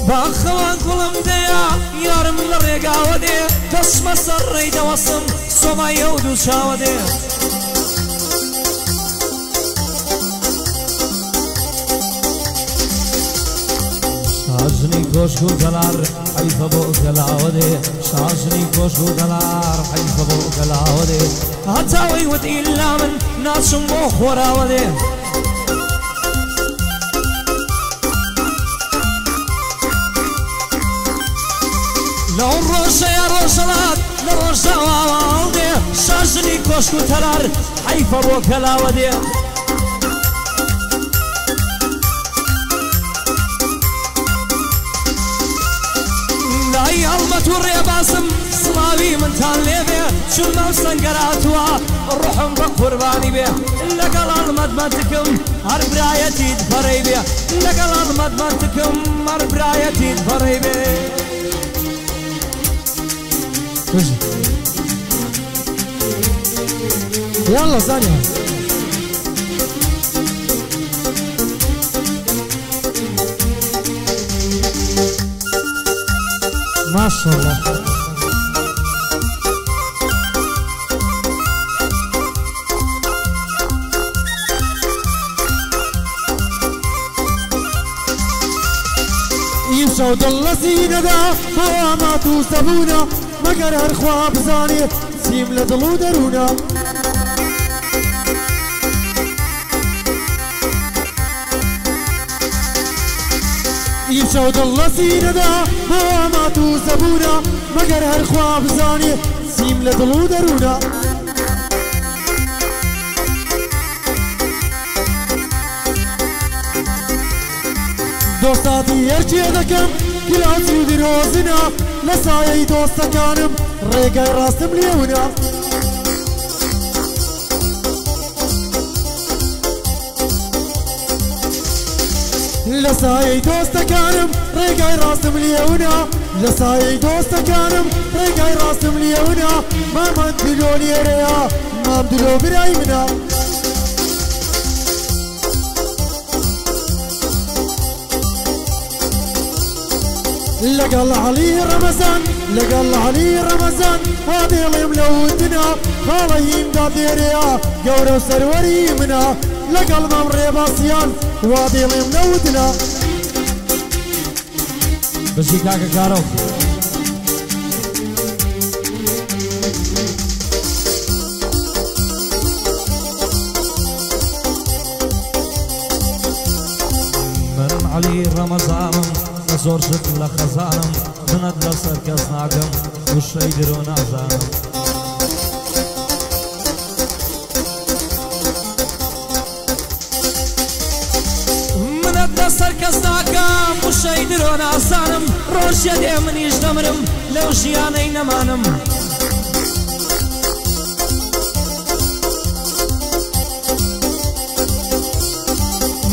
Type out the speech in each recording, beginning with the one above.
باخەوان گوڵم دەیە یارم لە ڕێگاوە دێ دەچمە سەر ڕێی دەوەسم سۆمایە و دوو چاوە دێ شاژنی کۆشک و گەلار حەیفە بۆ گەلاوە دێ شاژنی کۆشک و گەلار حەیفە بۆ گەلاوە دێ هەتاوەی وت ئیلا من ناچم بۆ خۆراوە دێ لەو ڕۆژەیە ڕۆژەڵات لە ڕۆژەواوەڵ دێ شاژنی کۆشک و تەلار حەیفە بۆ گەلاوە دێ لای هەڵمەت و ڕێباسم سڵاوی منتان لێبێ چون مەو سەنگەراتوە ڕۆحم بە قوربانی بێ لەگەڵ هەڵمەتمەتکم هەر برایەتیت بەڕێی بێ لەگەڵ هەڵمەتمەتکم هەر برایەتیت بەڕێی بێ يلا ثانية ما شاء الله يمشوا ضل زينة ما توسبونا مگر هر خواب زاني سيم لدلو درونا يمشوا ضل زينة ما توسبونا مگر هر خواب زاني سيم لدلو درونا دوستاتي هرچی دکم کلاسی دروزنا لسایه دوستکانم ریگای راستم لیونا لسایه دوستکانم ریگای راستم لیونا لسایه دوستکانم ریگای راستم لیونا ما من دلونی ریا ما دلو برای منا لقل علي رمضان لقل علي رمضان هذه اليوم لودنا خاليين داديريا قورو سروري منا لقل ممري باسيان وهذه اليوم لودنا بشي كاكا كارو من علي رمضان زۆر شت لە خەزانم منەت لەسەر کەس ناکەم وشەی درۆ نازانم منەت لەسەر کەس ناکەم وشەی درۆ نازانم ڕۆژێ دێ منیش دەمرم لەو ژیانەی نەمانم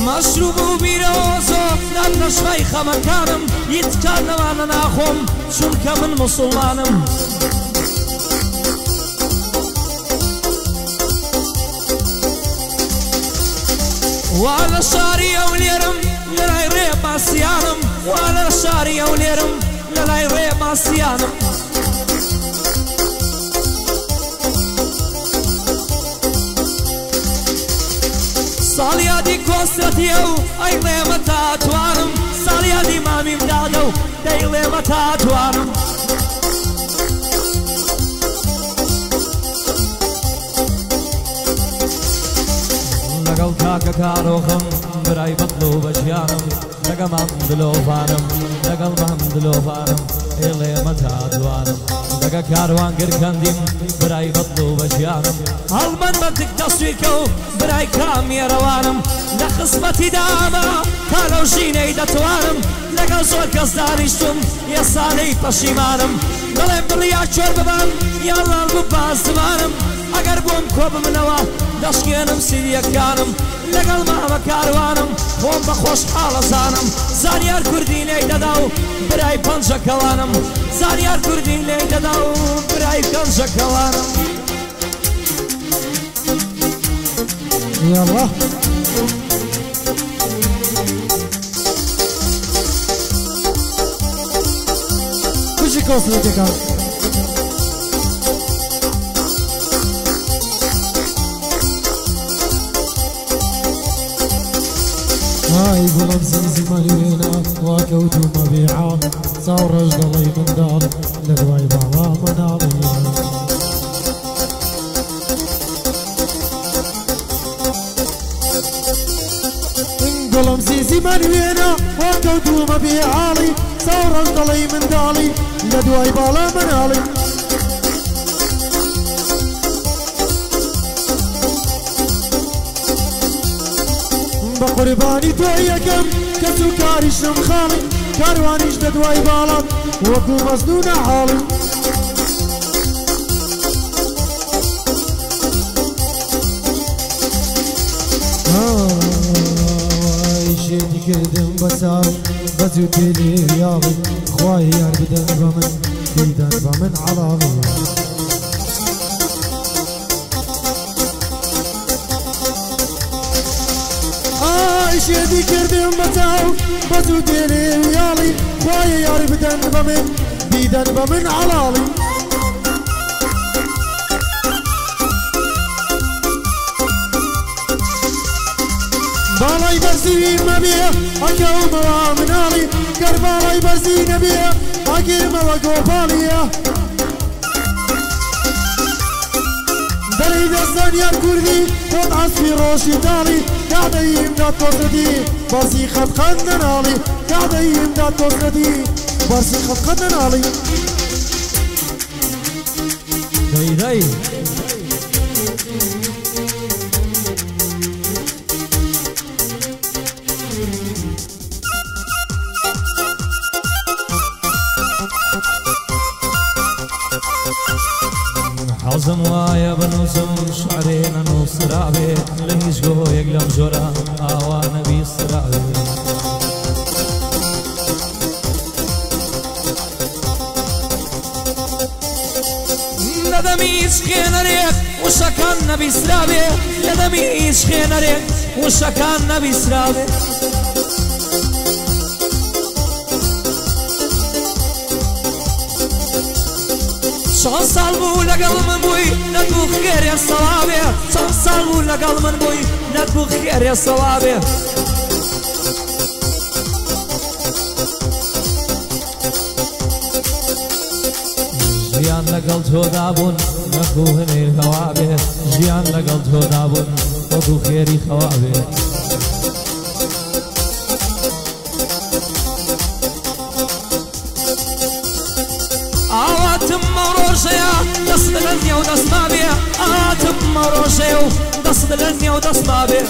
مەشروب و بیرۆزۆ نان نەشوای خەمەکانم هیچ کار لەوانە ناخۆم چونکە من موسڵمانم وا لە شاری ئەو لێرم لە لای ڕێ ماسیانم وا لە شاری ئەو لێرم لە لای ڕێ ماسیانم ساڵیادی کۆستەتیە و ئەی لێمە تاتوانم ساڵیادی مامیم دادە و دەی لێمە تاتوانم لەگەڵ کاکە کارۆخم برای بەدڵ و بەژیانم لەگە مام دلۆڤانم لەگەڵ مام دلۆڤانم ئێ لێمە تاتوانم لەگە کاروانگر کەندیم برای بەدڵ و بەژیانم هەڵمەند بەندک دەسویکە و برای کامێرەوانم لە قسمەتی دامە تا لەو ژینەی دەتوانم لەگەڵ زۆر کەس دانیشتم ئێسانەی پەشیمانم دەڵێم بڕیا چۆر ببەم یان لاڵ بباز زمانم ئەگەر بۆم کۆ بمنەوە دەشکێنم سیریەکانم لەگەڵ مامە کاروانم خۆم بە خۆشحاڵەزانم زانیار کوردی لێی دەدا و برای پەنجەکەوانم زانیار کوردی لێی دەدا و برای پەنجەکەوانم يلا دۆستەکە هاي بڵم زیزمەنی وێنە واکەوتومە بێعاڵ چاوڕەش دەڵی منداڵ لە دوای باڵا مەناڵی گوڵم زیزمەنی وێنە واکەوتومە بێعاڵی چاوڕەش دەڵی منداڵی لە دوای باڵا مەناڵی بقربانی تو یکم کسو کاریشم خالی کاروانیش ددوای بالات وکو مزنون حالی شێتی کردم بەساو بەجو تێلێ یاڵی خوای یار بدەن بە من دیدەن بە من عەڵاڵی شێتی کردم بەچاو بەجو تێلێ یاڵی خوای یار بدەن بە من دیدەن بە من عەڵاڵی باڵای بەرزی مەبێ ئەکەومەوە مناڵی گەر باڵای بەرزی نەبێ ئەگێمەوە گۆپاڵیە دەڵی دەستان یار کوردی تۆت ئەسپی ڕۆژی تاڵی کادەیمدا تۆزەدی بەرزی خەتخەت نەناڵی کادەیمدا تۆزەدی بەرزی خەتخەت نەناڵی دەیدەی حەزم وایە بنووسم شعرێ نەنووسرابێ لە هیچ گۆیەک لەم جۆرە ئاوا نەبیسترابێ لە دەمی هیچ خوێنەرێک وشەکان نەبیسترابێ لە دەمی هیچ خوێنەرێک وشەکان نەبیسترابێ چەند ساڵ بوو لەگەڵ من بووی نەتبوو خێرێ سەڵابێ چەند ساڵ بوو لەگەڵ من بووی نەتبوو خێرێ سەڵابێ ژیان لەگەڵ تۆدا بوون نەکوو هەنێر هەوابێ ژیان لەگەڵ تۆدا بوون وەکوو خێری خەوابێ ئاواتم ڕۆژەیە دەست لە نێو دەستما بێ ئاواتم ڕۆژەیە و دەست لە نێو دەستما بێ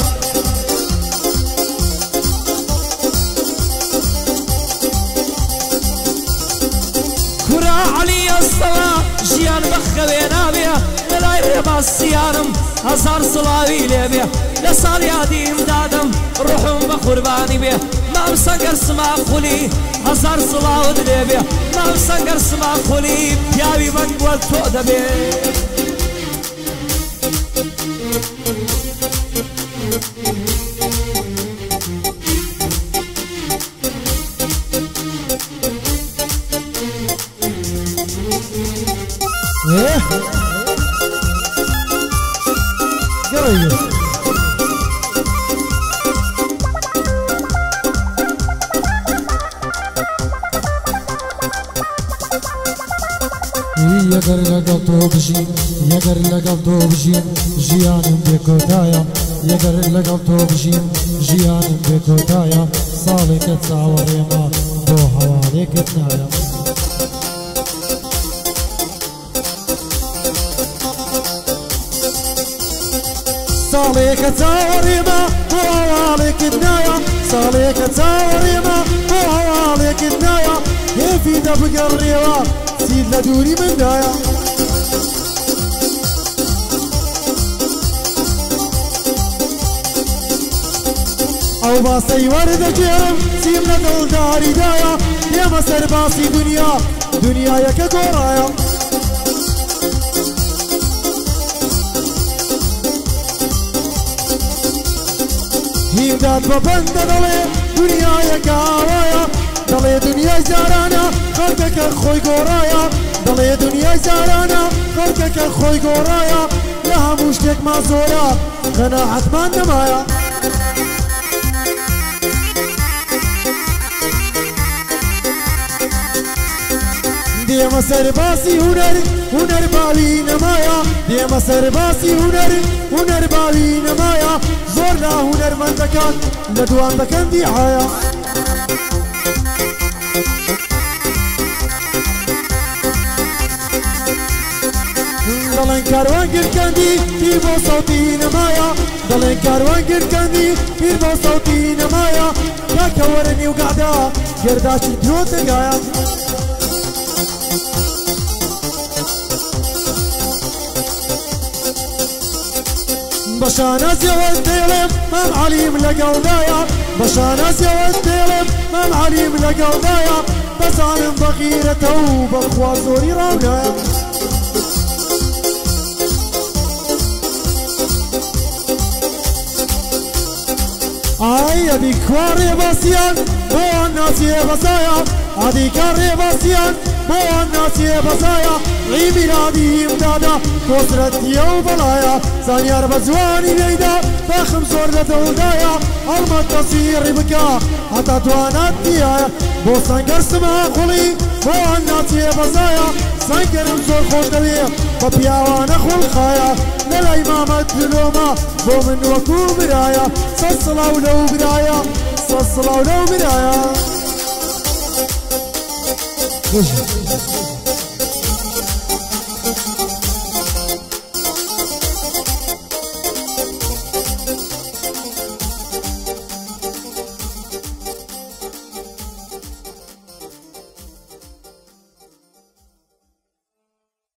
کورا عەلی ئەستەوە ژیان بەخەوێ نابێ لەلای ڕێباسیانم هەزار سڵاوی لێبێ لە ساڵ یادیم دادم ڕوحم بە قوربانی بێ مام سەگەر سماخولی هەزار سڵاوت لێبێ مام سەگەر سماخولی پیاوی من بۆ تۆ دەبێ یەگەر لەگەڵ تۆ بژین یەگەر لەگەڵ تۆ بژین ژیانم بێکۆتایە یەگەر لەگەڵ تۆ بژین ژیانم بێکۆتایە ساڵێکە چاوەڕێمە بۆ هەواڵێکت نایە ساڵێکە چاوەڕێمە بۆ هەواڵێکت نایە ساڵێکە چاوەڕێمە بۆ هەواڵێکت نایە هێفی دەبگەڕێوە سید لە دووری مندایە ئەو باسەی وەردەگێرم چیم لە دڵداریدایە ئێمە سەرباسی دنیا دنیایەکە گۆڕایە هیمداد بە بەندە دەڵێ دنیایەکە ئاوایە دەڵێ دنیای زارانە خەڵکەکە خۆی گۆڕایە دەڵێ دنیای زارانە خەڵکەکە خۆی گۆڕایە لە هەموو شتێکمان زۆرە قەناعەتمان نەمایە دێمە سەرباسی هونەر باوی نەمایە دێمە سەرباسی هونەر باوی نەمایە زۆر لە هونەرمەندەکان لە دوان دەکەن دیعایە دەڵێن کاروان گرکەندی پیر بۆ سەوتی نەمایە دەڵێن کاروان گرکەندی پیر بۆ سەوتی نەمایە کاکە وەرە نێوگادا گەرداچی درۆ دەگایە بەشانەزیەوە دێڵێم مەم عەلیم لەگەڵدایە بەشانەزیەوە دێڵێم مەم عەلیم لەگەڵدایە بەزانم بەغیرەتە و بەخوا زۆری ڕاودایە ئای ئەدی کوا ڕێباسییان بۆوان ناچیێ بەزایە ئەدی کا ڕێباسییان بۆوان ناچیێ بەزایە ڕیمیرادی هیمدادا کۆسرەتیە و بەڵایە زانیار بە جوانی لێیدا بەخم زۆر لە دەودایە هەڵمەت تەسیری بکە هەتا توانات دیایە بۆ سەنگەر سما خوڵی بۆوان ناچیێ بەزایە سەنگەرم زۆر خۆش دەوێ بە پیاوانە خوڵخایە لەلای مامەت دلۆمە بۆ من وەکو برایە سەد سڵاو لەو برایە سەد سڵاو لەو برایە